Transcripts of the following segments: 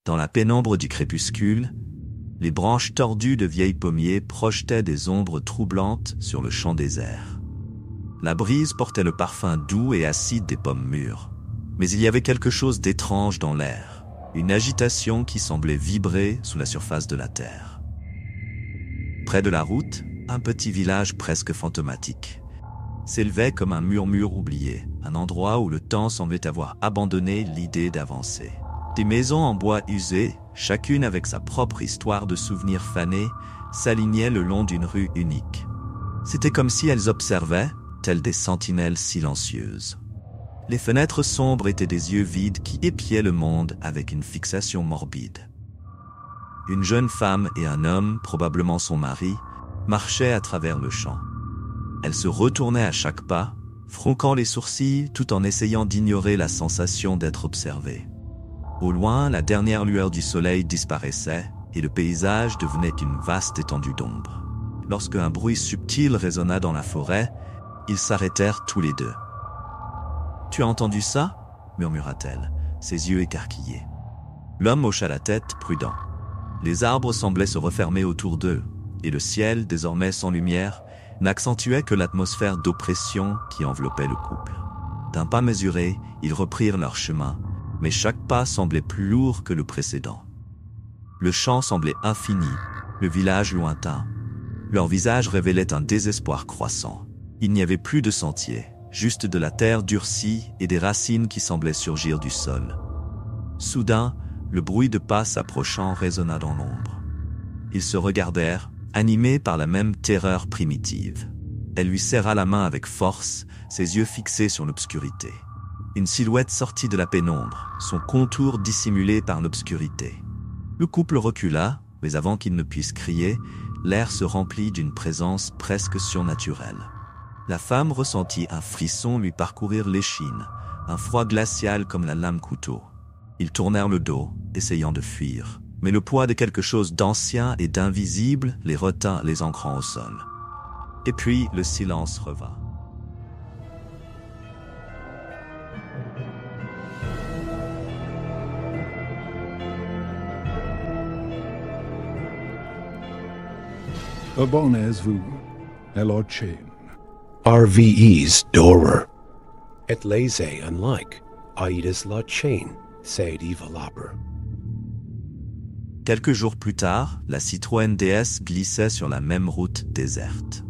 Dans la pénombre du crépuscule, les branches tordues de vieilles pommiers projetaient des ombres troublantes sur le champ désert. La brise portait le parfum doux et acide des pommes mûres. Mais il y avait quelque chose d'étrange dans l'air, une agitation qui semblait vibrer sous la surface de la terre. Près de la route, un petit village presque fantomatique s'élevait comme un murmure oublié, un endroit où le temps semblait avoir abandonné l'idée d'avancer. Des maisons en bois usé, chacune avec sa propre histoire de souvenirs fanés, s'alignaient le long d'une rue unique. C'était comme si elles observaient, telles des sentinelles silencieuses. Les fenêtres sombres étaient des yeux vides qui épiaient le monde avec une fixation morbide. Une jeune femme et un homme, probablement son mari, marchaient à travers le champ. Elle se retournait à chaque pas, fronçant les sourcils tout en essayant d'ignorer la sensation d'être observée. Au loin, la dernière lueur du soleil disparaissait et le paysage devenait une vaste étendue d'ombre. Lorsque un bruit subtil résonna dans la forêt, ils s'arrêtèrent tous les deux. « Tu as entendu ça ?» murmura-t-elle, ses yeux écarquillés. L'homme hocha la tête, prudent. Les arbres semblaient se refermer autour d'eux, et le ciel, désormais sans lumière, n'accentuait que l'atmosphère d'oppression qui enveloppait le couple. D'un pas mesuré, ils reprirent leur chemin, mais chaque pas semblait plus lourd que le précédent. Le champ semblait infini, le village lointain. Leur visage révélait un désespoir croissant. Il n'y avait plus de sentier, juste de la terre durcie et des racines qui semblaient surgir du sol. Soudain, le bruit de pas s'approchant résonna dans l'ombre. Ils se regardèrent, animés par la même terreur primitive. Elle lui serra la main avec force, ses yeux fixés sur l'obscurité. Une silhouette sortit de la pénombre, son contour dissimulé par l'obscurité. Le couple recula, mais avant qu'il ne puisse crier, l'air se remplit d'une présence presque surnaturelle. La femme ressentit un frisson lui parcourir l'échine, un froid glacial comme la lame couteau. Ils tournèrent le dos, essayant de fuir. Mais le poids de quelque chose d'ancien et d'invisible les retint, les ancrant au sol. Et puis le silence revint. Abones vu, Elochain. RVE's Dorer. Et laze unlike, Aidas la chain, said Evalabra. Quelques jours plus tard, la Citroën DS glissait sur la même route déserte.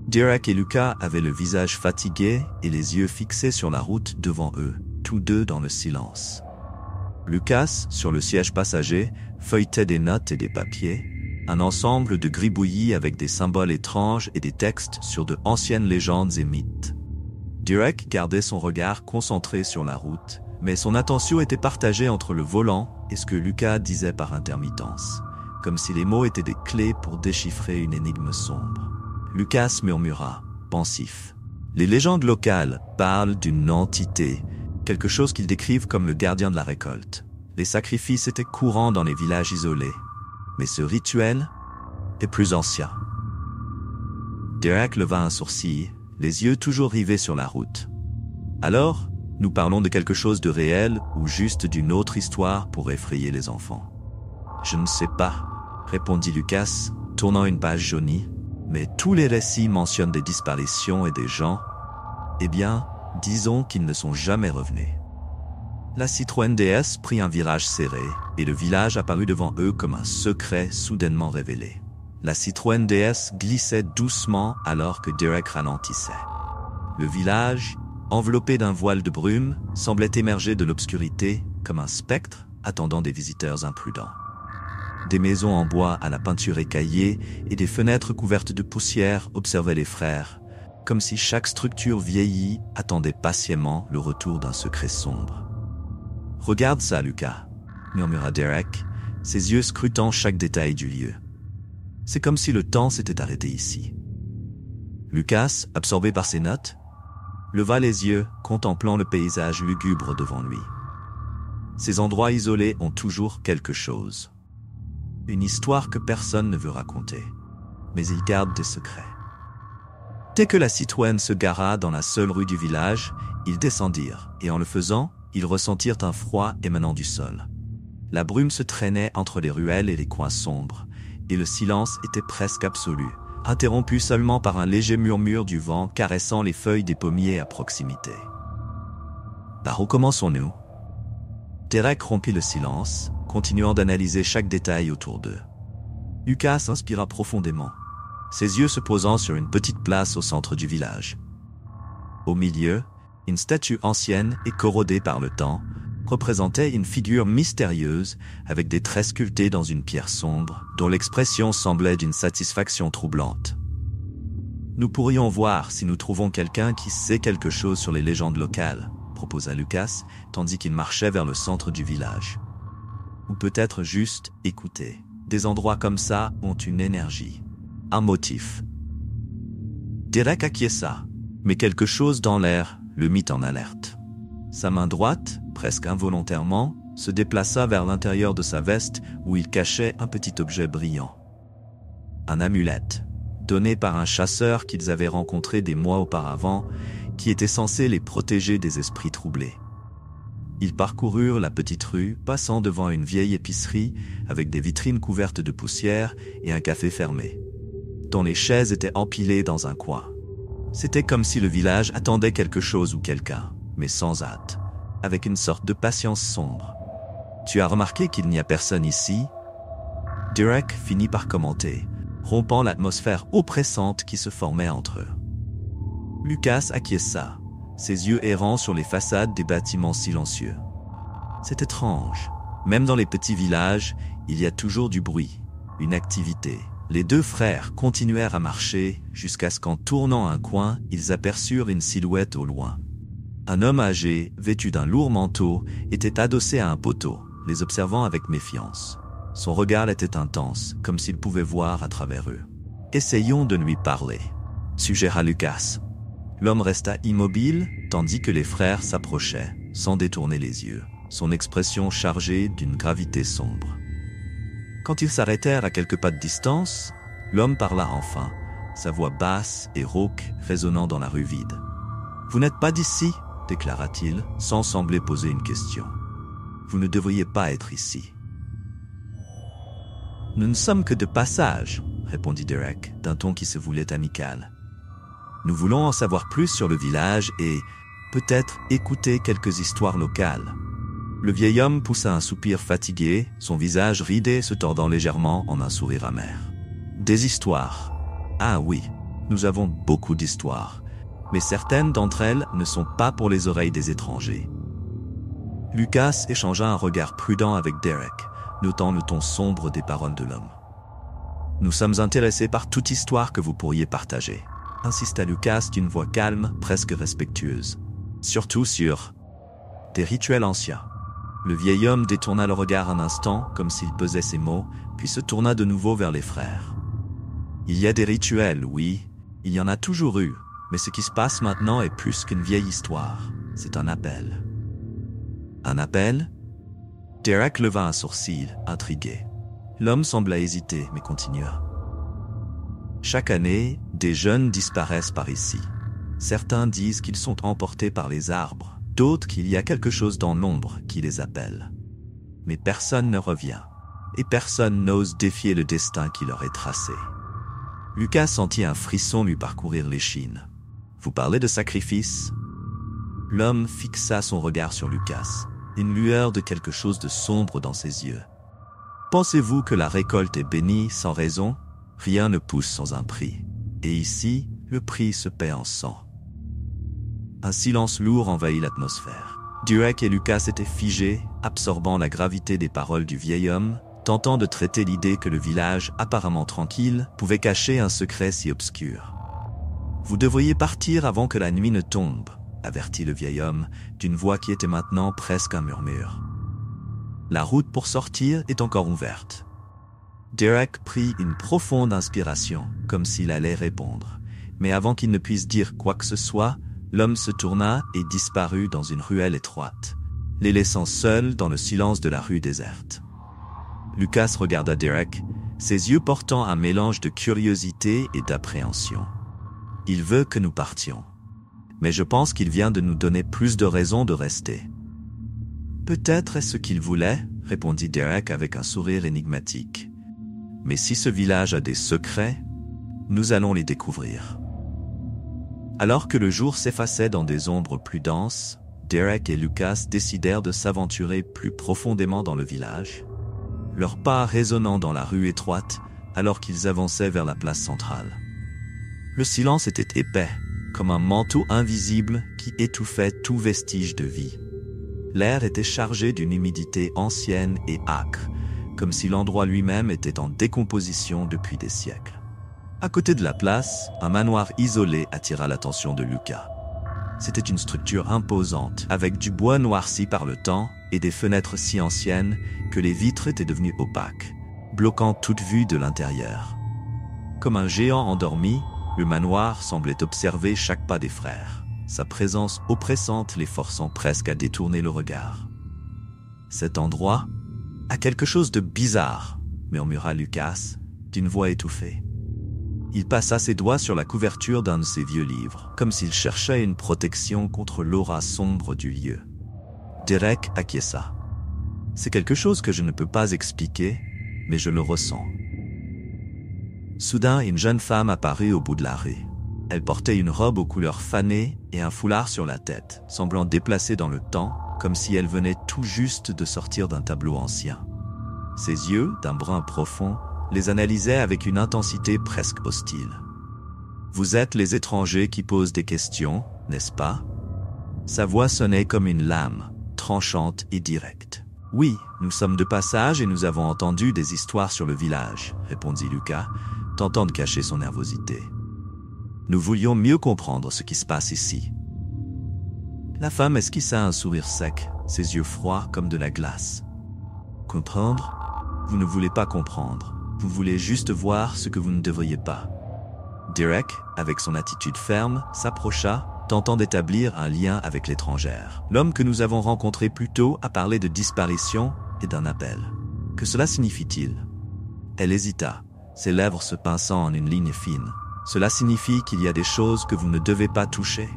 Derek et Lucas avaient le visage fatigué et les yeux fixés sur la route devant eux, tous deux dans le silence. Lucas, sur le siège passager, feuilletait des notes et des papiers, un ensemble de gribouillis avec des symboles étranges et des textes sur de anciennes légendes et mythes. Derek gardait son regard concentré sur la route, mais son attention était partagée entre le volant et ce que Lucas disait par intermittence, comme si les mots étaient des clés pour déchiffrer une énigme sombre. Lucas murmura, pensif. Les légendes locales parlent d'une entité, quelque chose qu'ils décrivent comme le gardien de la récolte. Les sacrifices étaient courants dans les villages isolés, mais ce rituel est plus ancien. Derek leva un sourcil, les yeux toujours rivés sur la route. Alors, nous parlons de quelque chose de réel ou juste d'une autre histoire pour effrayer les enfants. Je ne sais pas, répondit Lucas, tournant une page jaunie, mais tous les récits mentionnent des disparitions et des gens. Eh bien, disons qu'ils ne sont jamais revenus. La Citroën DS prit un virage serré et le village apparut devant eux comme un secret soudainement révélé. La Citroën DS glissait doucement alors que Derek ralentissait. Le village, enveloppé d'un voile de brume, semblait émerger de l'obscurité comme un spectre attendant des visiteurs imprudents. Des maisons en bois à la peinture écaillée et des fenêtres couvertes de poussière observaient les frères, comme si chaque structure vieillie attendait patiemment le retour d'un secret sombre. « Regarde ça, Lucas », murmura Derek, ses yeux scrutant chaque détail du lieu. C'est comme si le temps s'était arrêté ici. Lucas, absorbé par ses notes, leva les yeux, contemplant le paysage lugubre devant lui. Ces endroits isolés ont toujours quelque chose. Une histoire que personne ne veut raconter, mais ils gardent des secrets. Dès que la Citroën se gara dans la seule rue du village, ils descendirent, et en le faisant, ils ressentirent un froid émanant du sol. La brume se traînait entre les ruelles et les coins sombres, et le silence était presque absolu, interrompu seulement par un léger murmure du vent caressant les feuilles des pommiers à proximité. Par où commençons-nous? Derek rompit le silence, continuant d'analyser chaque détail autour d'eux. Lucas inspira profondément, ses yeux se posant sur une petite place au centre du village. Au milieu, une statue ancienne et corrodée par le temps représentait une figure mystérieuse avec des traits sculptés dans une pierre sombre dont l'expression semblait d'une satisfaction troublante. Nous pourrions voir si nous trouvons quelqu'un qui sait quelque chose sur les légendes locales, proposa Lucas, tandis qu'il marchait vers le centre du village. Ou peut-être juste écouter. Des endroits comme ça ont une énergie, un motif. Derek acquiesça, mais quelque chose dans l'air le mit en alerte. Sa main droite, presque involontairement, se déplaça vers l'intérieur de sa veste où il cachait un petit objet brillant. Un amulette, donné par un chasseur qu'ils avaient rencontré des mois auparavant, qui était censé les protéger des esprits troublés. Ils parcoururent la petite rue, passant devant une vieille épicerie avec des vitrines couvertes de poussière et un café fermé, dont les chaises étaient empilées dans un coin. C'était comme si le village attendait quelque chose ou quelqu'un, mais sans hâte, avec une sorte de patience sombre. « Tu as remarqué qu'il n'y a personne ici ?» Derek finit par commenter, rompant l'atmosphère oppressante qui se formait entre eux. Lucas acquiesça, ses yeux errant sur les façades des bâtiments silencieux. C'est étrange. Même dans les petits villages, il y a toujours du bruit, une activité. Les deux frères continuèrent à marcher jusqu'à ce qu'en tournant un coin, ils aperçurent une silhouette au loin. Un homme âgé, vêtu d'un lourd manteau, était adossé à un poteau, les observant avec méfiance. Son regard était intense, comme s'il pouvait voir à travers eux. « Essayons de lui parler », suggéra Lucas. L'homme resta immobile, tandis que les frères s'approchaient, sans détourner les yeux, son expression chargée d'une gravité sombre. Quand ils s'arrêtèrent à quelques pas de distance, l'homme parla enfin, sa voix basse et rauque résonnant dans la rue vide. « Vous n'êtes pas d'ici » déclara-t-il, sans sembler poser une question. « Vous ne devriez pas être ici. »« Nous ne sommes que de passage » répondit Derek, d'un ton qui se voulait amical. « Nous voulons en savoir plus sur le village et, peut-être, écouter quelques histoires locales. » Le vieil homme poussa un soupir fatigué, son visage ridé se tordant légèrement en un sourire amer. « Des histoires. Ah oui, nous avons beaucoup d'histoires, mais certaines d'entre elles ne sont pas pour les oreilles des étrangers. » Lucas échangea un regard prudent avec Derek, notant le ton sombre des paroles de l'homme. « Nous sommes intéressés par toute histoire que vous pourriez partager, » insista Lucas d'une voix calme, presque respectueuse. « Surtout sur des rituels anciens. » Le vieil homme détourna le regard un instant, comme s'il pesait ses mots, puis se tourna de nouveau vers les frères. « Il y a des rituels, oui, il y en a toujours eu, mais ce qui se passe maintenant est plus qu'une vieille histoire. C'est un appel. » « Un appel ?» Derek leva un sourcil, intrigué. L'homme sembla hésiter, mais continua. « Chaque année, des jeunes disparaissent par ici. Certains disent qu'ils sont emportés par les arbres, d'autres qu'il y a quelque chose dans l'ombre qui les appelle. Mais personne ne revient, et personne n'ose défier le destin qui leur est tracé. » Lucas sentit un frisson lui parcourir l'échine. « Vous parlez de sacrifice ?» L'homme fixa son regard sur Lucas, une lueur de quelque chose de sombre dans ses yeux. « Pensez-vous que la récolte est bénie sans raison ? Rien ne pousse sans un prix. Et ici, le prix se paie en sang. » Un silence lourd envahit l'atmosphère. Derek et Lucas étaient figés, absorbant la gravité des paroles du vieil homme, tentant de traiter l'idée que le village, apparemment tranquille, pouvait cacher un secret si obscur. « Vous devriez partir avant que la nuit ne tombe, » avertit le vieil homme, d'une voix qui était maintenant presque un murmure. « La route pour sortir est encore ouverte. » Derek prit une profonde inspiration, comme s'il allait répondre. Mais avant qu'il ne puisse dire quoi que ce soit, l'homme se tourna et disparut dans une ruelle étroite, les laissant seuls dans le silence de la rue déserte. Lucas regarda Derek, ses yeux portant un mélange de curiosité et d'appréhension. « Il veut que nous partions. Mais je pense qu'il vient de nous donner plus de raisons de rester. » « Peut-être est-ce ce qu'il voulait » répondit Derek avec un sourire énigmatique. Mais si ce village a des secrets, nous allons les découvrir. Alors que le jour s'effaçait dans des ombres plus denses, Derek et Lucas décidèrent de s'aventurer plus profondément dans le village, leurs pas résonnant dans la rue étroite alors qu'ils avançaient vers la place centrale. Le silence était épais, comme un manteau invisible qui étouffait tout vestige de vie. L'air était chargé d'une humidité ancienne et âcre, comme si l'endroit lui-même était en décomposition depuis des siècles. À côté de la place, un manoir isolé attira l'attention de Lucas. C'était une structure imposante, avec du bois noirci par le temps et des fenêtres si anciennes que les vitres étaient devenues opaques, bloquant toute vue de l'intérieur. Comme un géant endormi, le manoir semblait observer chaque pas des frères, sa présence oppressante les forçant presque à détourner le regard. « Cet endroit a quelque chose de bizarre », murmura Lucas, d'une voix étouffée. Il passa ses doigts sur la couverture d'un de ses vieux livres, comme s'il cherchait une protection contre l'aura sombre du lieu. Derek acquiesça. « C'est quelque chose que je ne peux pas expliquer, mais je le ressens. » Soudain, une jeune femme apparut au bout de la rue. Elle portait une robe aux couleurs fanées et un foulard sur la tête, semblant déplacée dans le temps, comme si elle venait tout juste de sortir d'un tableau ancien. Ses yeux, d'un brun profond, les analysaient avec une intensité presque hostile. « Vous êtes les étrangers qui posent des questions, n'est-ce pas ?» Sa voix sonnait comme une lame, tranchante et directe. « Oui, nous sommes de passage et nous avons entendu des histoires sur le village, » répondit Lucas, tentant de cacher son nervosité. « Nous voulions mieux comprendre ce qui se passe ici. » La femme esquissa un sourire sec, ses yeux froids comme de la glace. « Comprendre ? Vous ne voulez pas comprendre. Vous voulez juste voir ce que vous ne devriez pas. » Derek, avec son attitude ferme, s'approcha, tentant d'établir un lien avec l'étrangère. L'homme que nous avons rencontré plus tôt a parlé de disparition et d'un appel. Que cela signifie-t-il ? Elle hésita, ses lèvres se pinçant en une ligne fine. Cela signifie qu'il y a des choses que vous ne devez pas toucher.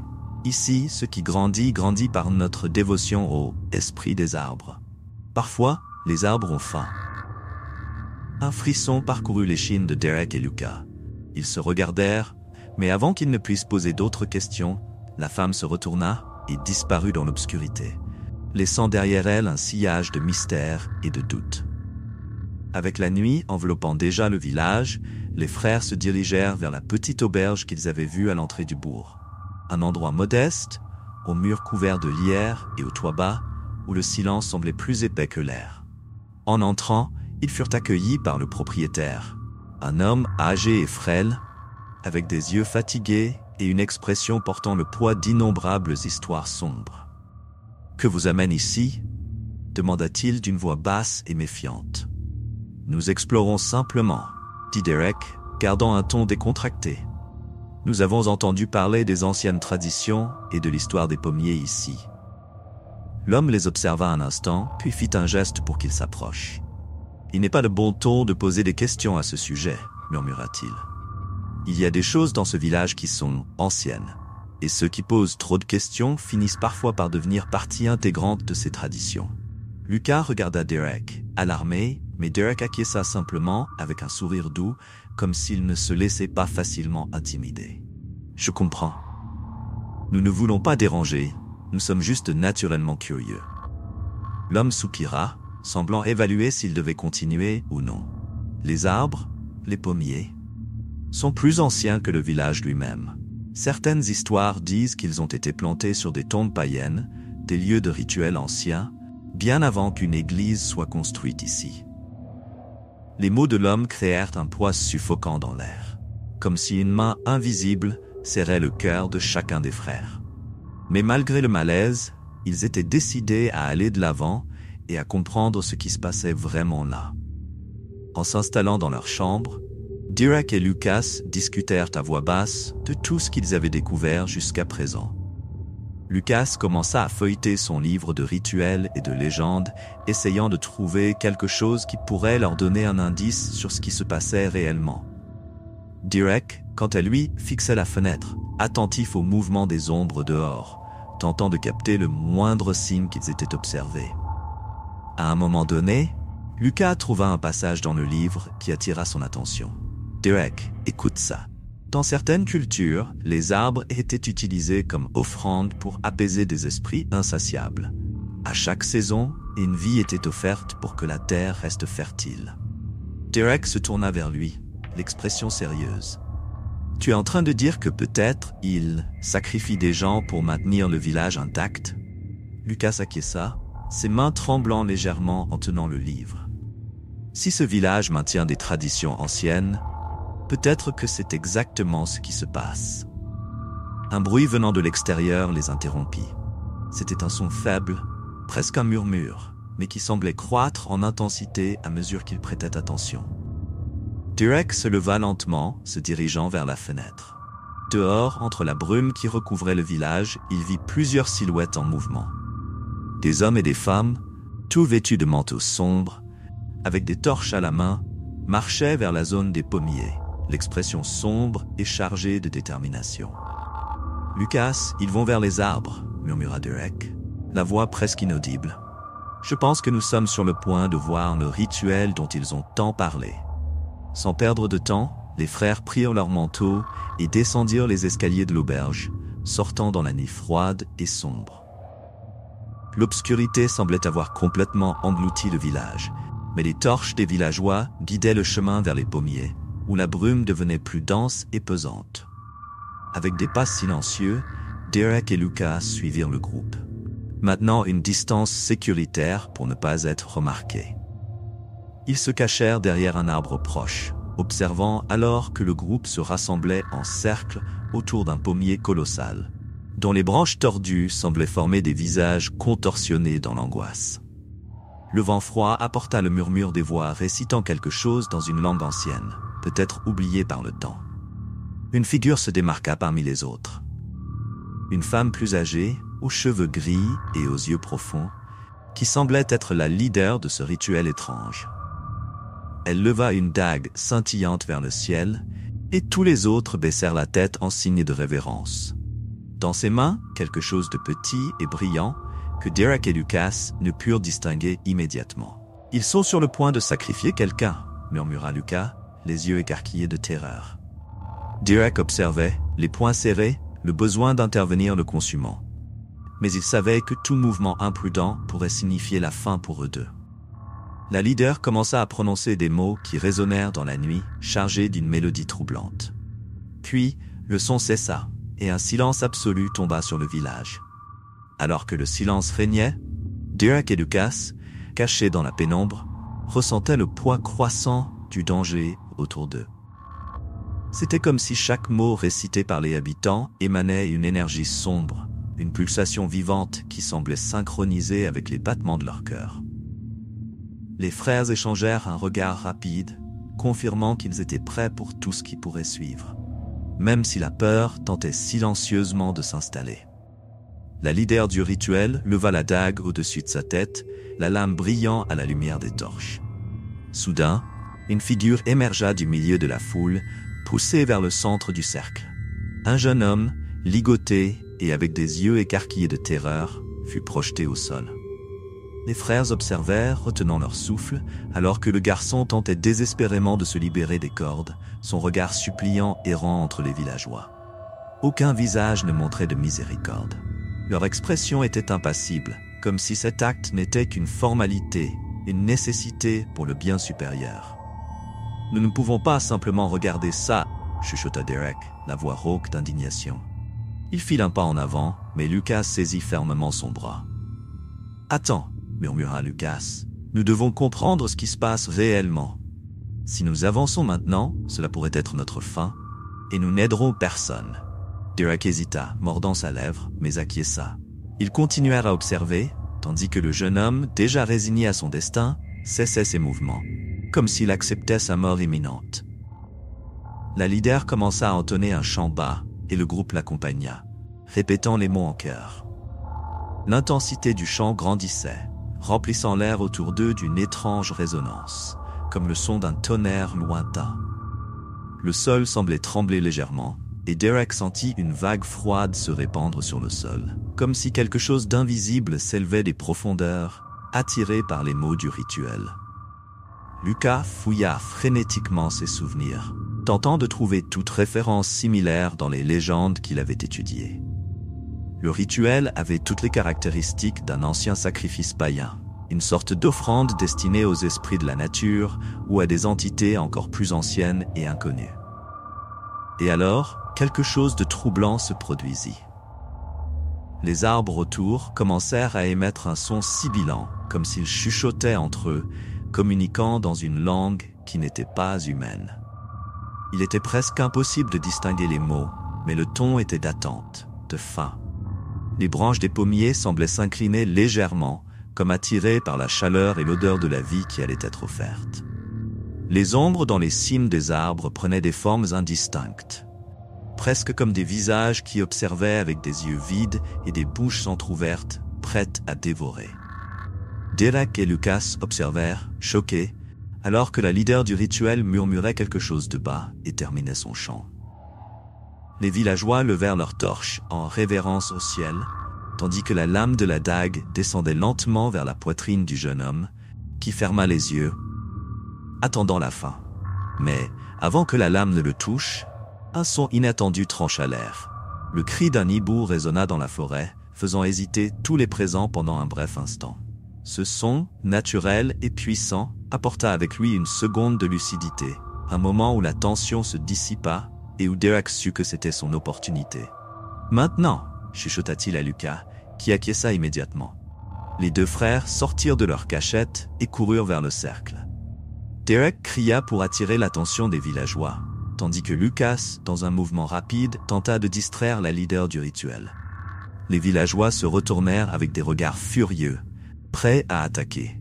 Ici, ce qui grandit, grandit par notre dévotion au esprit des arbres. Parfois, les arbres ont faim. Un frisson parcourut l'échine de Derek et Lucas. Ils se regardèrent, mais avant qu'ils ne puissent poser d'autres questions, la femme se retourna et disparut dans l'obscurité, laissant derrière elle un sillage de mystère et de doute. Avec la nuit enveloppant déjà le village, les frères se dirigèrent vers la petite auberge qu'ils avaient vue à l'entrée du bourg. Un endroit modeste, aux murs couverts de lierre et au toit bas, où le silence semblait plus épais que l'air. En entrant, ils furent accueillis par le propriétaire, un homme âgé et frêle, avec des yeux fatigués et une expression portant le poids d'innombrables histoires sombres. « Que vous amène ici ?» demanda-t-il d'une voix basse et méfiante. « Nous explorons simplement, » dit Derek, gardant un ton décontracté. « Nous avons entendu parler des anciennes traditions et de l'histoire des pommiers ici. » L'homme les observa un instant, puis fit un geste pour qu'ils s'approchent. « Il n'est pas de bon ton de poser des questions à ce sujet, » murmura-t-il. « Il y a des choses dans ce village qui sont anciennes, et ceux qui posent trop de questions finissent parfois par devenir partie intégrante de ces traditions. » Lucas regarda Derek, alarmé, mais Derek acquiesça simplement avec un sourire doux, comme s'il ne se laissait pas facilement intimider. « Je comprends. Nous ne voulons pas déranger, nous sommes juste naturellement curieux. » L'homme soupira, semblant évaluer s'il devait continuer ou non. Les arbres, les pommiers, sont plus anciens que le village lui-même. Certaines histoires disent qu'ils ont été plantés sur des tombes païennes, des lieux de rituels anciens, bien avant qu'une église soit construite ici. Les mots de l'homme créèrent un poids suffocant dans l'air, comme si une main invisible serrait le cœur de chacun des frères. Mais malgré le malaise, ils étaient décidés à aller de l'avant et à comprendre ce qui se passait vraiment là. En s'installant dans leur chambre, Derek et Lucas discutèrent à voix basse de tout ce qu'ils avaient découvert jusqu'à présent. Lucas commença à feuilleter son livre de rituels et de légendes, essayant de trouver quelque chose qui pourrait leur donner un indice sur ce qui se passait réellement. Derek, quant à lui, fixait la fenêtre, attentif au mouvement des ombres dehors, tentant de capter le moindre signe qu'ils étaient observés. À un moment donné, Lucas trouva un passage dans le livre qui attira son attention. « Derek, écoute ça. Dans certaines cultures, les arbres étaient utilisés comme offrande pour apaiser des esprits insatiables. À chaque saison, une vie était offerte pour que la terre reste fertile. » Derek se tourna vers lui, l'expression sérieuse. « Tu es en train de dire que peut-être il sacrifie des gens pour maintenir le village intact ?» Lucas acquiesça, ses mains tremblant légèrement en tenant le livre. « Si ce village maintient des traditions anciennes, peut-être que c'est exactement ce qui se passe. » Un bruit venant de l'extérieur les interrompit. C'était un son faible, presque un murmure, mais qui semblait croître en intensité à mesure qu'il prêtait attention. Derek se leva lentement, se dirigeant vers la fenêtre. Dehors, entre la brume qui recouvrait le village, il vit plusieurs silhouettes en mouvement. Des hommes et des femmes, tous vêtus de manteaux sombres, avec des torches à la main, marchaient vers la zone des pommiers, l'expression sombre et chargée de détermination. « Lucas, ils vont vers les arbres », murmura Derek, la voix presque inaudible. « Je pense que nous sommes sur le point de voir le rituel dont ils ont tant parlé. » Sans perdre de temps, les frères prirent leurs manteaux et descendirent les escaliers de l'auberge, sortant dans la nuit froide et sombre. L'obscurité semblait avoir complètement englouti le village, mais les torches des villageois guidaient le chemin vers les pommiers, où la brume devenait plus dense et pesante. Avec des pas silencieux, Derek et Lucas suivirent le groupe. Maintenant une distance sécuritaire pour ne pas être remarqués. Ils se cachèrent derrière un arbre proche, observant alors que le groupe se rassemblait en cercle autour d'un pommier colossal, dont les branches tordues semblaient former des visages contorsionnés dans l'angoisse. Le vent froid apporta le murmure des voix récitant quelque chose dans une langue ancienne, peut-être oubliée par le temps. Une figure se démarqua parmi les autres. Une femme plus âgée, aux cheveux gris et aux yeux profonds, qui semblait être la leader de ce rituel étrange. Elle leva une dague scintillante vers le ciel, et tous les autres baissèrent la tête en signe de révérence. Dans ses mains, quelque chose de petit et brillant que Derek et Lucas ne purent distinguer immédiatement. « Ils sont sur le point de sacrifier quelqu'un », murmura Lucas, les yeux écarquillés de terreur. Derek observait, les poings serrés, le besoin d'intervenir le consumant. Mais il savait que tout mouvement imprudent pourrait signifier la fin pour eux deux. La leader commença à prononcer des mots qui résonnèrent dans la nuit, chargés d'une mélodie troublante. Puis, le son cessa, et un silence absolu tomba sur le village. Alors que le silence régnait, Derek et Lucas, cachés dans la pénombre, ressentaient le poids croissant du danger autour d'eux. C'était comme si chaque mot récité par les habitants émanait une énergie sombre, une pulsation vivante qui semblait synchronisée avec les battements de leur cœur. Les frères échangèrent un regard rapide, confirmant qu'ils étaient prêts pour tout ce qui pourrait suivre, même si la peur tentait silencieusement de s'installer. La leader du rituel leva la dague au-dessus de sa tête, la lame brillant à la lumière des torches. Soudain, une figure émergea du milieu de la foule, poussée vers le centre du cercle. Un jeune homme, ligoté et avec des yeux écarquillés de terreur, fut projeté au sol. Les frères observèrent, retenant leur souffle, alors que le garçon tentait désespérément de se libérer des cordes, son regard suppliant errant entre les villageois. Aucun visage ne montrait de miséricorde. Leur expression était impassible, comme si cet acte n'était qu'une formalité, une nécessité pour le bien supérieur. « Nous ne pouvons pas simplement regarder ça », chuchota Derek, la voix rauque d'indignation. Il fit un pas en avant, mais Lucas saisit fermement son bras. « Attends », murmura Lucas, « nous devons comprendre ce qui se passe réellement. Si nous avançons maintenant, cela pourrait être notre fin, et nous n'aiderons personne. » Derek hésita, mordant sa lèvre, mais acquiesça. Ils continuèrent à observer, tandis que le jeune homme, déjà résigné à son destin, cessait ses mouvements, comme s'il acceptait sa mort imminente. La leader commença à entonner un chant bas, et le groupe l'accompagna, répétant les mots en chœur. L'intensité du chant grandissait, remplissant l'air autour d'eux d'une étrange résonance, comme le son d'un tonnerre lointain. Le sol semblait trembler légèrement, et Derek sentit une vague froide se répandre sur le sol, comme si quelque chose d'invisible s'élevait des profondeurs attiré par les mots du rituel. Lucas fouilla frénétiquement ses souvenirs, tentant de trouver toute référence similaire dans les légendes qu'il avait étudiées. Le rituel avait toutes les caractéristiques d'un ancien sacrifice païen, une sorte d'offrande destinée aux esprits de la nature ou à des entités encore plus anciennes et inconnues. Et alors, quelque chose de troublant se produisit. Les arbres autour commencèrent à émettre un son sibilant, comme s'ils chuchotaient entre eux, communiquant dans une langue qui n'était pas humaine. Il était presque impossible de distinguer les mots, mais le ton était d'attente, de faim. Les branches des pommiers semblaient s'incliner légèrement, comme attirées par la chaleur et l'odeur de la vie qui allait être offerte. Les ombres dans les cimes des arbres prenaient des formes indistinctes, presque comme des visages qui observaient avec des yeux vides et des bouches entr'ouvertes, prêtes à dévorer. Derek et Lucas observèrent, choqués, alors que la leader du rituel murmurait quelque chose de bas et terminait son chant. Les villageois levèrent leurs torches en révérence au ciel, tandis que la lame de la dague descendait lentement vers la poitrine du jeune homme, qui ferma les yeux, attendant la fin. Mais, avant que la lame ne le touche, un son inattendu trancha l'air. Le cri d'un hibou résonna dans la forêt, faisant hésiter tous les présents pendant un bref instant. Ce son, naturel et puissant, apporta avec lui une seconde de lucidité, un moment où la tension se dissipa et où Derek sut que c'était son opportunité. « Maintenant !» chuchota-t-il à Lucas, qui acquiesça immédiatement. Les deux frères sortirent de leur cachette et coururent vers le cercle. Derek cria pour attirer l'attention des villageois, tandis que Lucas, dans un mouvement rapide, tenta de distraire la leader du rituel. Les villageois se retournèrent avec des regards furieux, prêts à attaquer.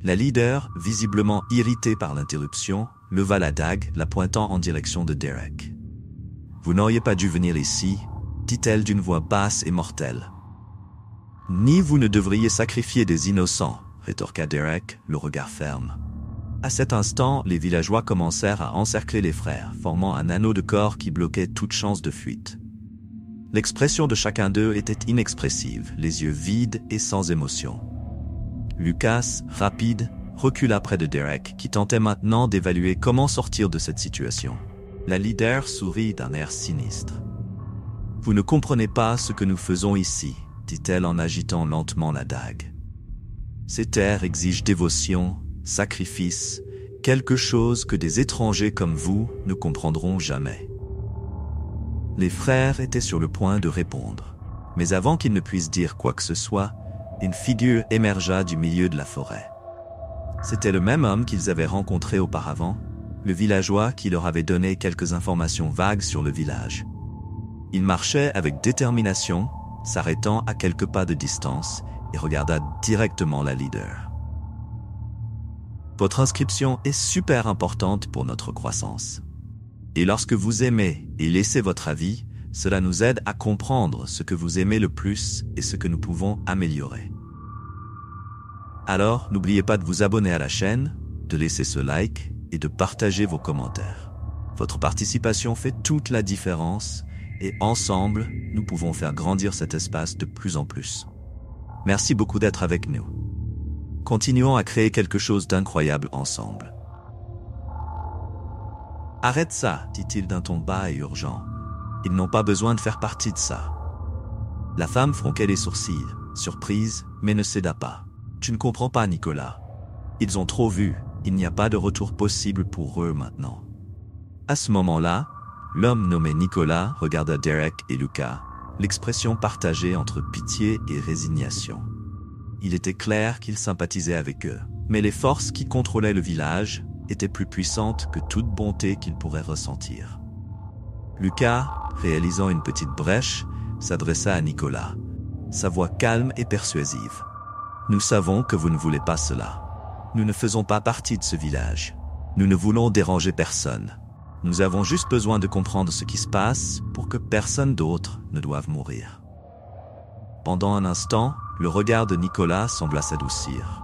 La leader, visiblement irritée par l'interruption, leva la dague, la pointant en direction de Derek. « Vous n'auriez pas dû venir ici », dit-elle d'une voix basse et mortelle. « Ni vous ne devriez sacrifier des innocents », rétorqua Derek, le regard ferme. À cet instant, les villageois commencèrent à encercler les frères, formant un anneau de corps qui bloquait toute chance de fuite. L'expression de chacun d'eux était inexpressive, les yeux vides et sans émotion. Lucas, rapide, recula près de Derek, qui tentait maintenant d'évaluer comment sortir de cette situation. La leader sourit d'un air sinistre. « Vous ne comprenez pas ce que nous faisons ici », dit-elle en agitant lentement la dague. « Ces terres exigent dévotion, sacrifice, quelque chose que des étrangers comme vous ne comprendront jamais. » Les frères étaient sur le point de répondre, mais avant qu'ils ne puissent dire quoi que ce soit, une figure émergea du milieu de la forêt. C'était le même homme qu'ils avaient rencontré auparavant, le villageois qui leur avait donné quelques informations vagues sur le village. Il marchait avec détermination, s'arrêtant à quelques pas de distance et regarda directement la leader. « Votre inscription est super importante pour notre croissance. Et lorsque vous aimez et laissez votre avis, cela nous aide à comprendre ce que vous aimez le plus et ce que nous pouvons améliorer. Alors, n'oubliez pas de vous abonner à la chaîne, de laisser ce like et de partager vos commentaires. Votre participation fait toute la différence et ensemble, nous pouvons faire grandir cet espace de plus en plus. Merci beaucoup d'être avec nous. Continuons à créer quelque chose d'incroyable ensemble. « Arrête ça », dit-il d'un ton bas et urgent. « Ils n'ont pas besoin de faire partie de ça. » La femme fronçait les sourcils, surprise, mais ne céda pas. « Tu ne comprends pas, Nicolas. Ils ont trop vu, il n'y a pas de retour possible pour eux maintenant. » À ce moment-là, l'homme nommé Nicolas regarda Derek et Lucas, l'expression partagée entre pitié et résignation. Il était clair qu'il sympathisait avec eux, mais les forces qui contrôlaient le village étaient plus puissantes que toute bonté qu'il pourrait ressentir. Lucas, réalisant une petite brèche, s'adressa à Nicolas, sa voix calme et persuasive. « Nous savons que vous ne voulez pas cela. Nous ne faisons pas partie de ce village. Nous ne voulons déranger personne. Nous avons juste besoin de comprendre ce qui se passe pour que personne d'autre ne doive mourir. » Pendant un instant, le regard de Nicolas sembla s'adoucir.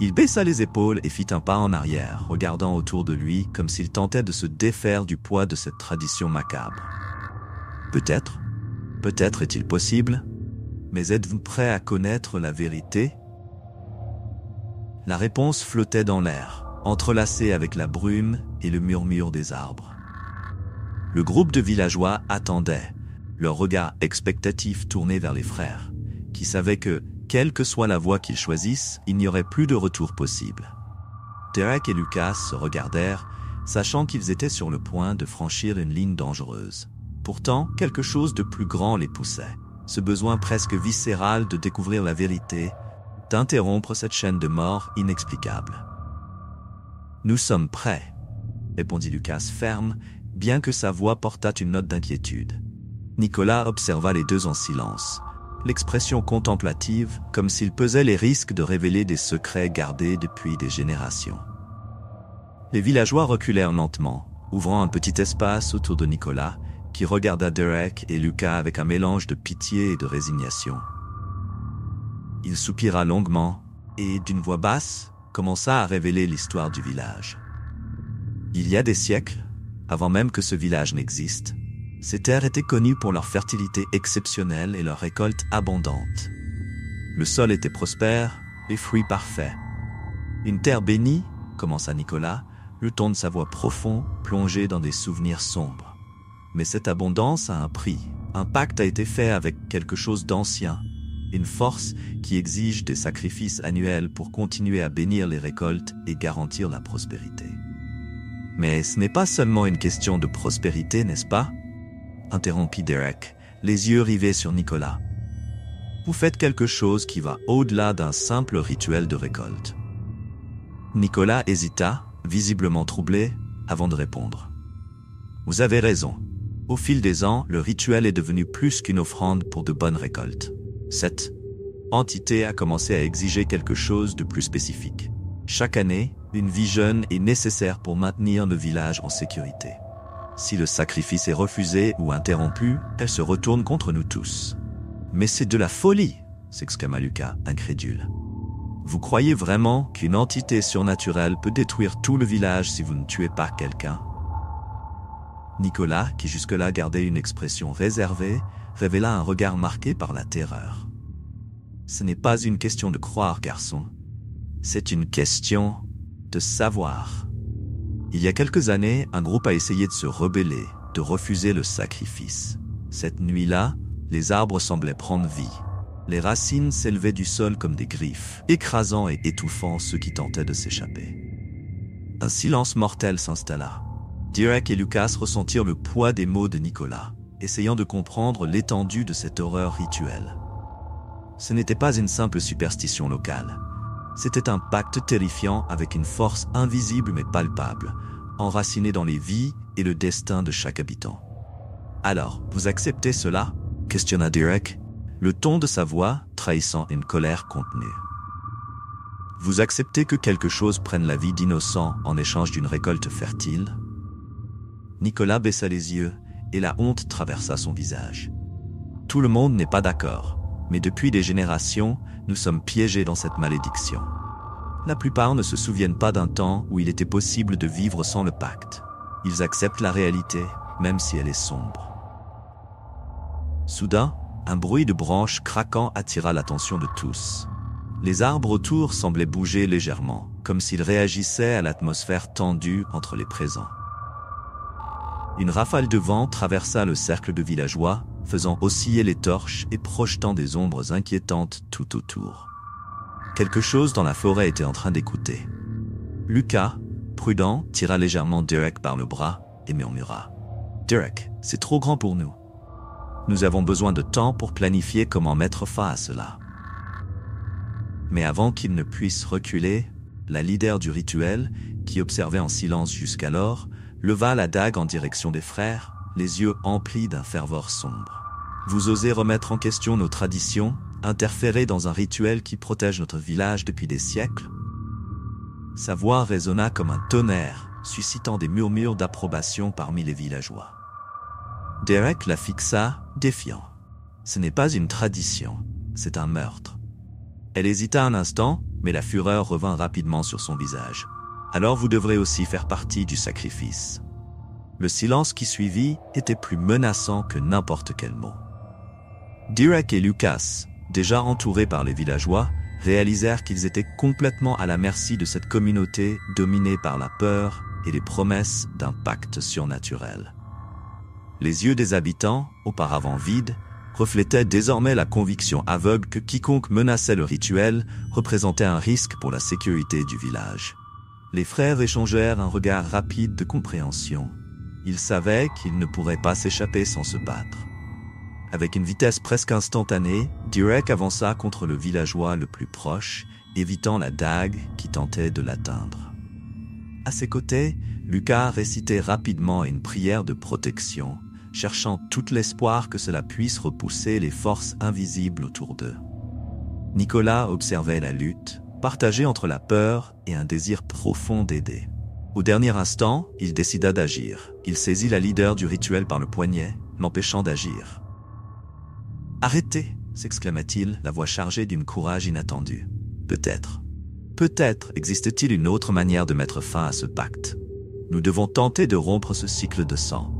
Il baissa les épaules et fit un pas en arrière, regardant autour de lui comme s'il tentait de se défaire du poids de cette tradition macabre. Peut-être est-il possible, mais êtes-vous prêt à connaître la vérité ? La réponse flottait dans l'air, entrelacée avec la brume et le murmure des arbres. Le groupe de villageois attendait, leur regard expectatif tourné vers les frères, qui savaient que, quelle que soit la voie qu'ils choisissent, il n'y aurait plus de retour possible. Derek et Lucas se regardèrent, sachant qu'ils étaient sur le point de franchir une ligne dangereuse. Pourtant, quelque chose de plus grand les poussait, ce besoin presque viscéral de découvrir la vérité, d'interrompre cette chaîne de mort inexplicable. « Nous sommes prêts », répondit Lucas ferme, bien que sa voix portât une note d'inquiétude. Nicolas observa les deux en silence, l'expression contemplative, comme s'il pesait les risques de révéler des secrets gardés depuis des générations. Les villageois reculèrent lentement, ouvrant un petit espace autour de Nicolas, qui regarda Derek et Lucas avec un mélange de pitié et de résignation. Il soupira longuement et, d'une voix basse, commença à révéler l'histoire du village. Il y a des siècles, avant même que ce village n'existe, ces terres étaient connues pour leur fertilité exceptionnelle et leur récolte abondante. Le sol était prospère, les fruits parfaits. Une terre bénie, commença Nicolas, le ton de sa voix profond, plongé dans des souvenirs sombres. Mais cette abondance a un prix. Un pacte a été fait avec quelque chose d'ancien, une force qui exige des sacrifices annuels pour continuer à bénir les récoltes et garantir la prospérité. Mais ce n'est pas seulement une question de prospérité, n'est-ce pas ? Interrompit Derek, les yeux rivés sur Nicolas. Vous faites quelque chose qui va au-delà d'un simple rituel de récolte. Nicolas hésita, visiblement troublé, avant de répondre. Vous avez raison. Au fil des ans, le rituel est devenu plus qu'une offrande pour de bonnes récoltes. Cette entité a commencé à exiger quelque chose de plus spécifique. Chaque année, une vie jeune est nécessaire pour maintenir le village en sécurité. Si le sacrifice est refusé ou interrompu, elle se retourne contre nous tous. Mais c'est de la folie, s'exclama Lucas, incrédule. Vous croyez vraiment qu'une entité surnaturelle peut détruire tout le village si vous ne tuez pas quelqu'un ? Nicolas, qui jusque-là gardait une expression réservée, révéla un regard marqué par la terreur. Ce n'est pas une question de croire, garçon. C'est une question de savoir. Il y a quelques années, un groupe a essayé de se rebeller, de refuser le sacrifice. Cette nuit-là, les arbres semblaient prendre vie. Les racines s'élevaient du sol comme des griffes, écrasant et étouffant ceux qui tentaient de s'échapper. Un silence mortel s'installa. Derek et Lucas ressentirent le poids des mots de Nicolas, essayant de comprendre l'étendue de cette horreur rituelle. Ce n'était pas une simple superstition locale. C'était un pacte terrifiant avec une force invisible mais palpable, enracinée dans les vies et le destin de chaque habitant. « Alors, vous acceptez cela ?» questionna Derek, le ton de sa voix trahissant une colère contenue. « Vous acceptez que quelque chose prenne la vie d'innocents en échange d'une récolte fertile ?» Nicolas baissa les yeux et la honte traversa son visage. Tout le monde n'est pas d'accord, mais depuis des générations, nous sommes piégés dans cette malédiction. La plupart ne se souviennent pas d'un temps où il était possible de vivre sans le pacte. Ils acceptent la réalité, même si elle est sombre. Soudain, un bruit de branches craquant attira l'attention de tous. Les arbres autour semblaient bouger légèrement, comme s'ils réagissaient à l'atmosphère tendue entre les présents. Une rafale de vent traversa le cercle de villageois, faisant osciller les torches et projetant des ombres inquiétantes tout autour. Quelque chose dans la forêt était en train d'écouter. Lucas, prudent, tira légèrement Derek par le bras et murmura « Derek, c'est trop grand pour nous. Nous avons besoin de temps pour planifier comment mettre fin à cela. » Mais avant qu'il ne puisse reculer, la leader du rituel, qui observait en silence jusqu'alors, leva la dague en direction des frères, les yeux emplis d'un ferveur sombre. « Vous osez remettre en question nos traditions, interférer dans un rituel qui protège notre village depuis des siècles ?» Sa voix résonna comme un tonnerre, suscitant des murmures d'approbation parmi les villageois. Derek la fixa, défiant. « Ce n'est pas une tradition, c'est un meurtre. » Elle hésita un instant, mais la fureur revint rapidement sur son visage. « Alors vous devrez aussi faire partie du sacrifice. » Le silence qui suivit était plus menaçant que n'importe quel mot. Derek et Lucas, déjà entourés par les villageois, réalisèrent qu'ils étaient complètement à la merci de cette communauté dominée par la peur et les promesses d'un pacte surnaturel. Les yeux des habitants, auparavant vides, reflétaient désormais la conviction aveugle que quiconque menaçait le rituel représentait un risque pour la sécurité du village. Les frères échangèrent un regard rapide de compréhension. Ils savaient qu'ils ne pourraient pas s'échapper sans se battre. Avec une vitesse presque instantanée, Derek avança contre le villageois le plus proche, évitant la dague qui tentait de l'atteindre. À ses côtés, Lucas récitait rapidement une prière de protection, cherchant tout l'espoir que cela puisse repousser les forces invisibles autour d'eux. Nicolas observait la lutte, partagé entre la peur et un désir profond d'aider. Au dernier instant, il décida d'agir. Il saisit la leader du rituel par le poignet, l'empêchant d'agir. « Arrêtez !» s'exclama-t-il, la voix chargée d'un courage inattendu. « Peut-être existe-t-il une autre manière de mettre fin à ce pacte. Nous devons tenter de rompre ce cycle de sang. »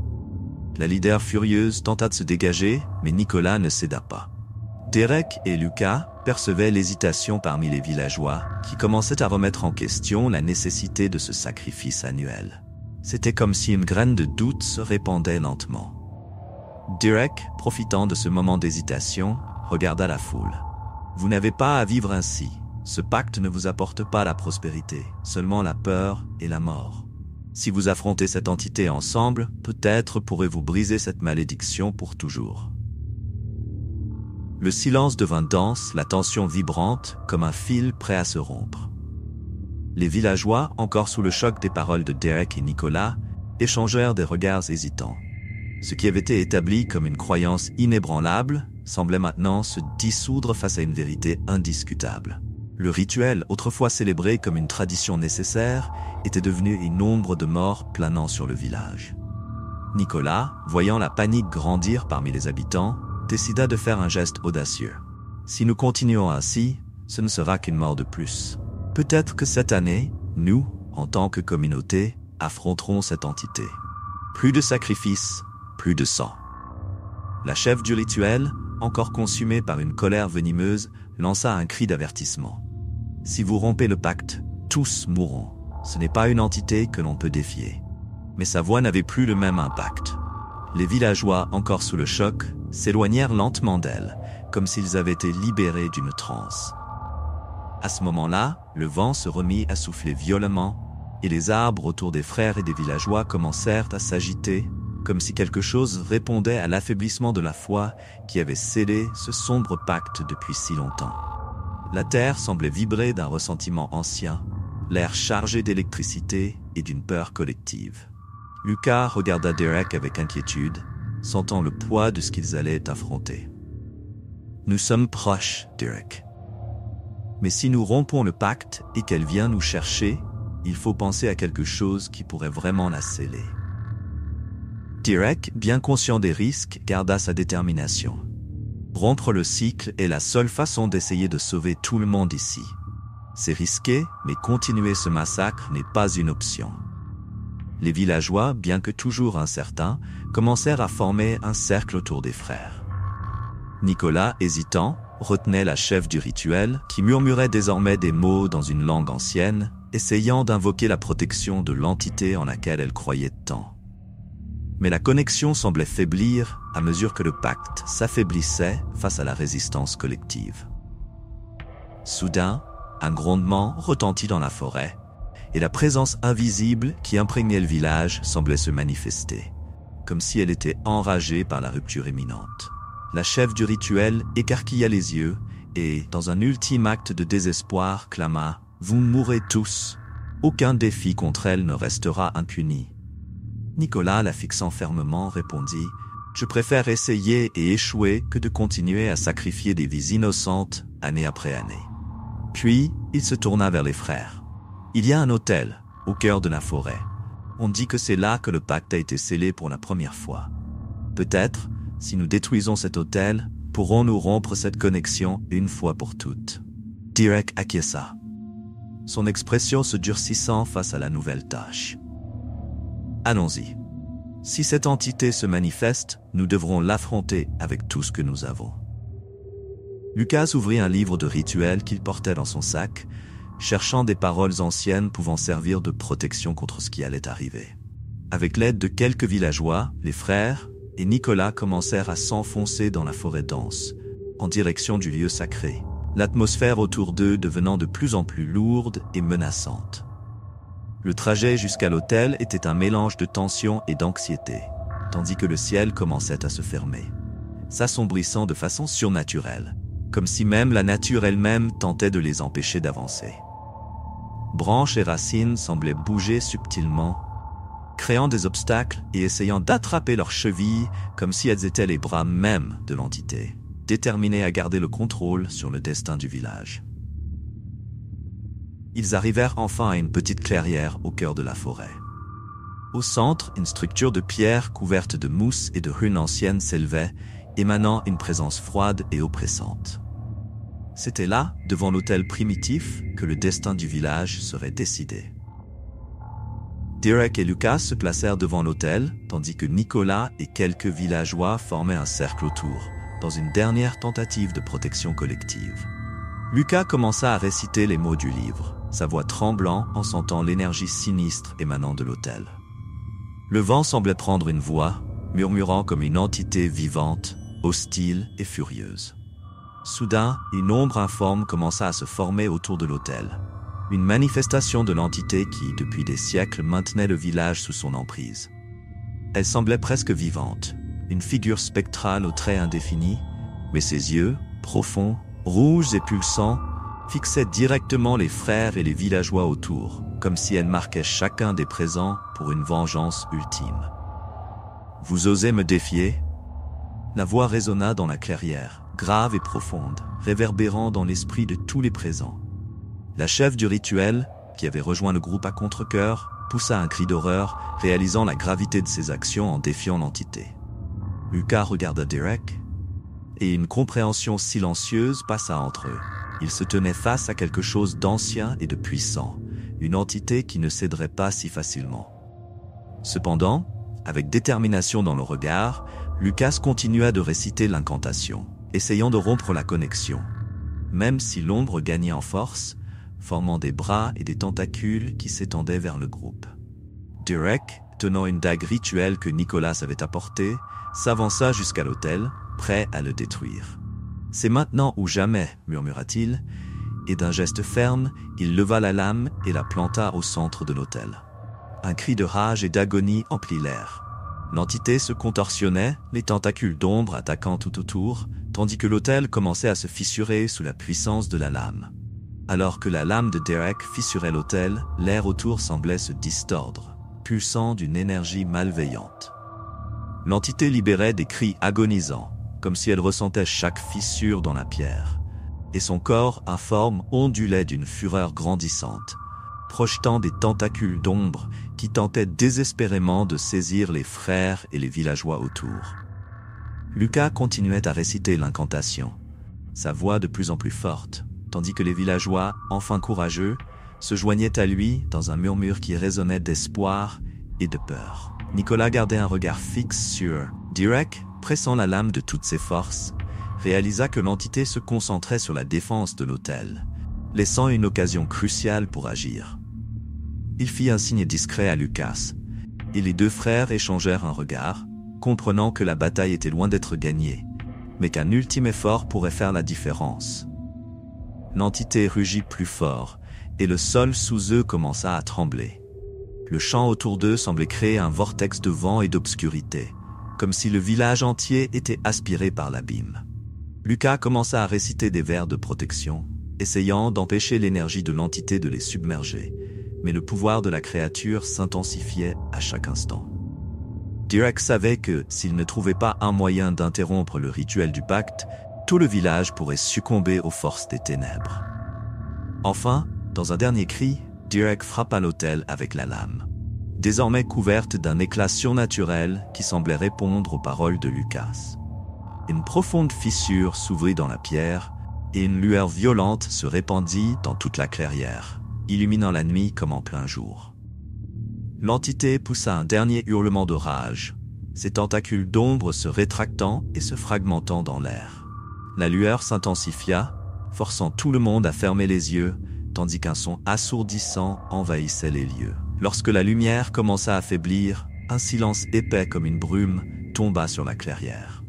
La leader furieuse tenta de se dégager, mais Nicolas ne céda pas. Derek et Lucas percevaient l'hésitation parmi les villageois qui commençaient à remettre en question la nécessité de ce sacrifice annuel. C'était comme si une graine de doute se répandait lentement. Derek, profitant de ce moment d'hésitation, regarda la foule. « Vous n'avez pas à vivre ainsi. Ce pacte ne vous apporte pas la prospérité, seulement la peur et la mort. Si vous affrontez cette entité ensemble, peut-être pourrez-vous briser cette malédiction pour toujours. » Le silence devint dense, la tension vibrante, comme un fil prêt à se rompre. Les villageois, encore sous le choc des paroles de Derek et Nicolas, échangèrent des regards hésitants. Ce qui avait été établi comme une croyance inébranlable semblait maintenant se dissoudre face à une vérité indiscutable. Le rituel, autrefois célébré comme une tradition nécessaire, était devenu une ombre de mort planant sur le village. Nicolas, voyant la panique grandir parmi les habitants, décida de faire un geste audacieux. « Si nous continuons ainsi, ce ne sera qu'une mort de plus. Peut-être que cette année, nous, en tant que communauté, affronterons cette entité. Plus de sacrifices, plus de sang. » La chef du rituel, encore consumée par une colère venimeuse, lança un cri d'avertissement. « Si vous rompez le pacte, tous mourront. Ce n'est pas une entité que l'on peut défier. » Mais sa voix n'avait plus le même impact. Les villageois, encore sous le choc, s'éloignèrent lentement d'elle, comme s'ils avaient été libérés d'une transe. À ce moment-là, le vent se remit à souffler violemment, et les arbres autour des frères et des villageois commencèrent à s'agiter, comme si quelque chose répondait à l'affaiblissement de la foi qui avait scellé ce sombre pacte depuis si longtemps. La terre semblait vibrer d'un ressentiment ancien, l'air chargé d'électricité et d'une peur collective. Lucas regarda Derek avec inquiétude, sentant le poids de ce qu'ils allaient affronter. « Nous sommes proches, Derek. Mais si nous rompons le pacte et qu'elle vient nous chercher, il faut penser à quelque chose qui pourrait vraiment la sceller. » Derek, bien conscient des risques, garda sa détermination. Rompre le cycle est la seule façon d'essayer de sauver tout le monde ici. C'est risqué, mais continuer ce massacre n'est pas une option. Les villageois, bien que toujours incertains, commencèrent à former un cercle autour des frères. Nicolas, hésitant, retenait la chef du rituel, qui murmurait désormais des mots dans une langue ancienne, essayant d'invoquer la protection de l'entité en laquelle elle croyait tant. Mais la connexion semblait faiblir à mesure que le pacte s'affaiblissait face à la résistance collective. Soudain, un grondement retentit dans la forêt, et la présence invisible qui imprégnait le village semblait se manifester, comme si elle était enragée par la rupture imminente. La chef du rituel écarquilla les yeux et, dans un ultime acte de désespoir, clama « Vous mourrez tous. Aucun défi contre elle ne restera impuni. » Nicolas, la fixant fermement, répondit « Je préfère essayer et échouer que de continuer à sacrifier des vies innocentes année après année. » Puis, il se tourna vers les frères. « Il y a un autel, au cœur de la forêt. On dit que c'est là que le pacte a été scellé pour la première fois. Peut-être, si nous détruisons cet autel, pourrons-nous rompre cette connexion une fois pour toutes. » Derek acquiesça, son expression se durcissant face à la nouvelle tâche. « Allons-y. Si cette entité se manifeste, nous devrons l'affronter avec tout ce que nous avons. » Lucas ouvrit un livre de rituels qu'il portait dans son sac, cherchant des paroles anciennes pouvant servir de protection contre ce qui allait arriver. Avec l'aide de quelques villageois, les frères et Nicolas commencèrent à s'enfoncer dans la forêt dense, en direction du lieu sacré, l'atmosphère autour d'eux devenant de plus en plus lourde et menaçante. Le trajet jusqu'à l'autel était un mélange de tension et d'anxiété, tandis que le ciel commençait à se fermer, s'assombrissant de façon surnaturelle, comme si même la nature elle-même tentait de les empêcher d'avancer. Branches et racines semblaient bouger subtilement, créant des obstacles et essayant d'attraper leurs chevilles comme si elles étaient les bras mêmes de l'entité, déterminée à garder le contrôle sur le destin du village. Ils arrivèrent enfin à une petite clairière au cœur de la forêt. Au centre, une structure de pierre couverte de mousse et de runes anciennes s'élevait, émanant une présence froide et oppressante. C'était là, devant l'autel primitif, que le destin du village serait décidé. Derek et Lucas se placèrent devant l'autel, tandis que Nicolas et quelques villageois formaient un cercle autour, dans une dernière tentative de protection collective. Lucas commença à réciter les mots du livre, sa voix tremblant en sentant l'énergie sinistre émanant de l'autel. Le vent semblait prendre une voix, murmurant comme une entité vivante, hostile et furieuse. Soudain, une ombre informe commença à se former autour de l'autel. Une manifestation de l'entité qui, depuis des siècles, maintenait le village sous son emprise. Elle semblait presque vivante, une figure spectrale aux traits indéfinis, mais ses yeux, profonds, rouges et pulsants, fixaient directement les frères et les villageois autour, comme si elle marquait chacun des présents pour une vengeance ultime. « Vous osez me défier ?» La voix résonna dans la clairière, grave et profonde, réverbérant dans l'esprit de tous les présents. La chef du rituel, qui avait rejoint le groupe à contre-cœur, poussa un cri d'horreur, réalisant la gravité de ses actions en défiant l'entité. Lucas regarda Derek, et une compréhension silencieuse passa entre eux. Ils se tenaient face à quelque chose d'ancien et de puissant, une entité qui ne céderait pas si facilement. Cependant, avec détermination dans le regard, Lucas continua de réciter l'incantation, essayant de rompre la connexion. Même si l'ombre gagnait en force, formant des bras et des tentacules qui s'étendaient vers le groupe. Derek, tenant une dague rituelle que Nicolas avait apportée, s'avança jusqu'à l'autel, prêt à le détruire. « C'est maintenant ou jamais » murmura-t-il, et d'un geste ferme, il leva la lame et la planta au centre de l'autel. Un cri de rage et d'agonie emplit l'air. L'entité se contorsionnait, les tentacules d'ombre attaquant tout autour, tandis que l'autel commençait à se fissurer sous la puissance de la lame. Alors que la lame de Derek fissurait l'autel, l'air autour semblait se distordre, pulsant d'une énergie malveillante. L'entité libérait des cris agonisants, comme si elle ressentait chaque fissure dans la pierre, et son corps informe ondulait d'une fureur grandissante, projetant des tentacules d'ombre qui tentaient désespérément de saisir les frères et les villageois autour. Lucas continuait à réciter l'incantation, sa voix de plus en plus forte, tandis que les villageois, enfin courageux, se joignaient à lui dans un murmure qui résonnait d'espoir et de peur. Nicolas gardait un regard fixe sur Derek, pressant la lame de toutes ses forces, réalisa que l'entité se concentrait sur la défense de l'autel, laissant une occasion cruciale pour agir. Il fit un signe discret à Lucas, et les deux frères échangèrent un regard, comprenant que la bataille était loin d'être gagnée, mais qu'un ultime effort pourrait faire la différence. L'entité rugit plus fort, et le sol sous eux commença à trembler. Le champ autour d'eux semblait créer un vortex de vent et d'obscurité, comme si le village entier était aspiré par l'abîme. Lucas commença à réciter des vers de protection, essayant d'empêcher l'énergie de l'entité de les submerger, mais le pouvoir de la créature s'intensifiait à chaque instant. Derek savait que, s'il ne trouvait pas un moyen d'interrompre le rituel du pacte, tout le village pourrait succomber aux forces des ténèbres. Enfin, dans un dernier cri, Derek frappa l'autel avec la lame, désormais couverte d'un éclat surnaturel qui semblait répondre aux paroles de Lucas. Une profonde fissure s'ouvrit dans la pierre, et une lueur violente se répandit dans toute la clairière, illuminant la nuit comme en plein jour. L'entité poussa un dernier hurlement de rage, ses tentacules d'ombre se rétractant et se fragmentant dans l'air. La lueur s'intensifia, forçant tout le monde à fermer les yeux, tandis qu'un son assourdissant envahissait les lieux. Lorsque la lumière commença à faiblir, un silence épais comme une brume tomba sur la clairière.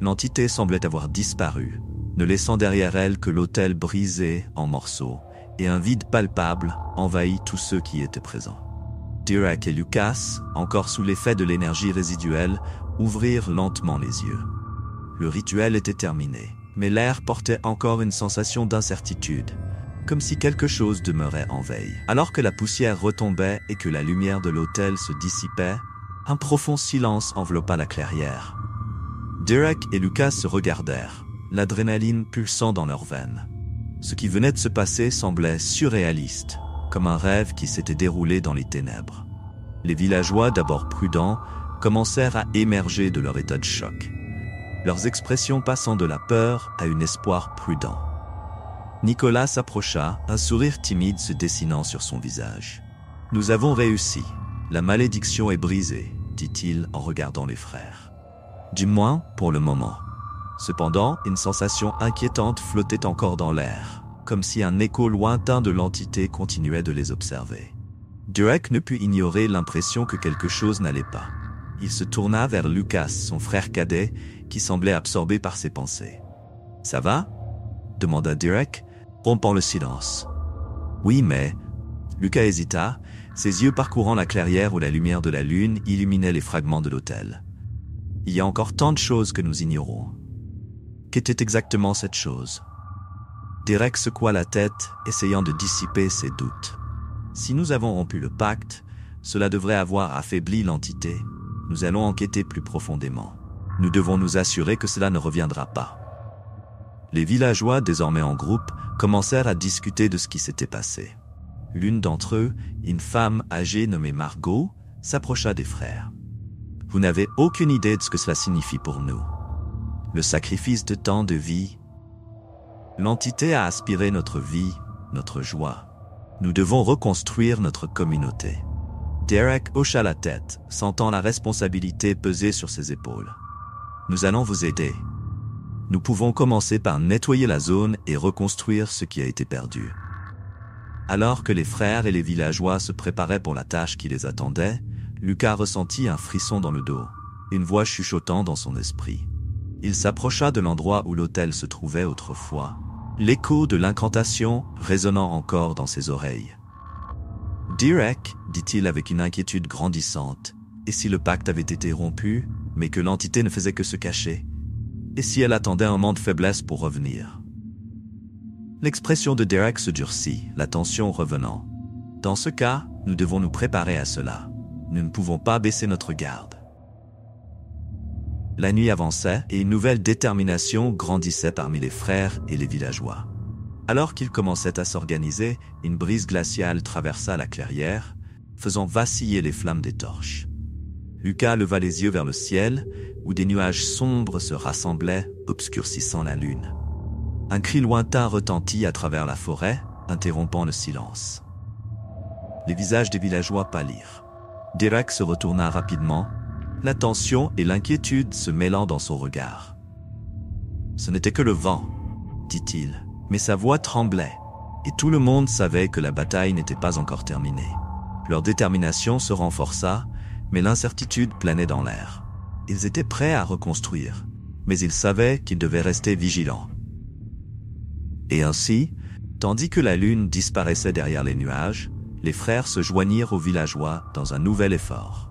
L'entité semblait avoir disparu, ne laissant derrière elle que l'autel brisé en morceaux, et un vide palpable envahit tous ceux qui étaient présents. Derek et Lucas, encore sous l'effet de l'énergie résiduelle, ouvrirent lentement les yeux. Le rituel était terminé, mais l'air portait encore une sensation d'incertitude, comme si quelque chose demeurait en veille. Alors que la poussière retombait et que la lumière de l'autel se dissipait, un profond silence enveloppa la clairière. Derek et Lucas se regardèrent, l'adrénaline pulsant dans leurs veines. Ce qui venait de se passer semblait surréaliste, comme un rêve qui s'était déroulé dans les ténèbres. Les villageois, d'abord prudents, commencèrent à émerger de leur état de choc, leurs expressions passant de la peur à un espoir prudent. Nicolas s'approcha, un sourire timide se dessinant sur son visage. « Nous avons réussi. La malédiction est brisée, » dit-il en regardant les frères. Du moins, pour le moment. Cependant, une sensation inquiétante flottait encore dans l'air, comme si un écho lointain de l'entité continuait de les observer. Derek ne put ignorer l'impression que quelque chose n'allait pas. Il se tourna vers Lucas, son frère cadet, qui semblait absorbé par ses pensées. « Ça va ?» demanda Derek, rompant le silence. « Oui, mais... » Lucas hésita, ses yeux parcourant la clairière où la lumière de la lune illuminait les fragments de l'autel. « Il y a encore tant de choses que nous ignorons. » Qu'était exactement cette chose? Derek secoua la tête, essayant de dissiper ses doutes. Si nous avons rompu le pacte, cela devrait avoir affaibli l'entité. Nous allons enquêter plus profondément. Nous devons nous assurer que cela ne reviendra pas. Les villageois, désormais en groupe, commencèrent à discuter de ce qui s'était passé. L'une d'entre eux, une femme âgée nommée Margot, s'approcha des frères. « Vous n'avez aucune idée de ce que cela signifie pour nous. Le sacrifice de tant de vies. L'entité a aspiré notre vie, notre joie. Nous devons reconstruire notre communauté. » Derek hocha la tête, sentant la responsabilité peser sur ses épaules. « Nous allons vous aider. Nous pouvons commencer par nettoyer la zone et reconstruire ce qui a été perdu. » Alors que les frères et les villageois se préparaient pour la tâche qui les attendait, Lucas ressentit un frisson dans le dos, une voix chuchotant dans son esprit. Il s'approcha de l'endroit où l'autel se trouvait autrefois, l'écho de l'incantation résonnant encore dans ses oreilles. « Derek, dit-il avec une inquiétude grandissante, et si le pacte avait été rompu, mais que l'entité ne faisait que se cacher? Et si elle attendait un moment de faiblesse pour revenir ?» L'expression de Derek se durcit, la tension revenant. « Dans ce cas, nous devons nous préparer à cela. Nous ne pouvons pas baisser notre garde. » La nuit avançait et une nouvelle détermination grandissait parmi les frères et les villageois. Alors qu'ils commençaient à s'organiser, une brise glaciale traversa la clairière, faisant vaciller les flammes des torches. Lucas leva les yeux vers le ciel, où des nuages sombres se rassemblaient, obscurcissant la lune. Un cri lointain retentit à travers la forêt, interrompant le silence. Les visages des villageois pâlirent. Derek se retourna rapidement, la tension et l'inquiétude se mêlant dans son regard. « Ce n'était que le vent, » dit-il, mais sa voix tremblait, et tout le monde savait que la bataille n'était pas encore terminée. Leur détermination se renforça, mais l'incertitude planait dans l'air. Ils étaient prêts à reconstruire, mais ils savaient qu'ils devaient rester vigilants. Et ainsi, tandis que la lune disparaissait derrière les nuages, les frères se joignirent aux villageois dans un nouvel effort.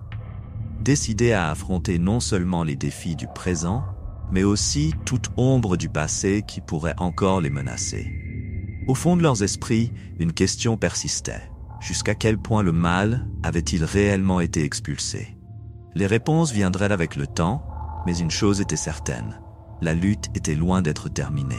Décidés à affronter non seulement les défis du présent, mais aussi toute ombre du passé qui pourrait encore les menacer. Au fond de leurs esprits, une question persistait. Jusqu'à quel point le mal avait-il réellement été expulsé? Les réponses viendraient avec le temps, mais une chose était certaine. La lutte était loin d'être terminée.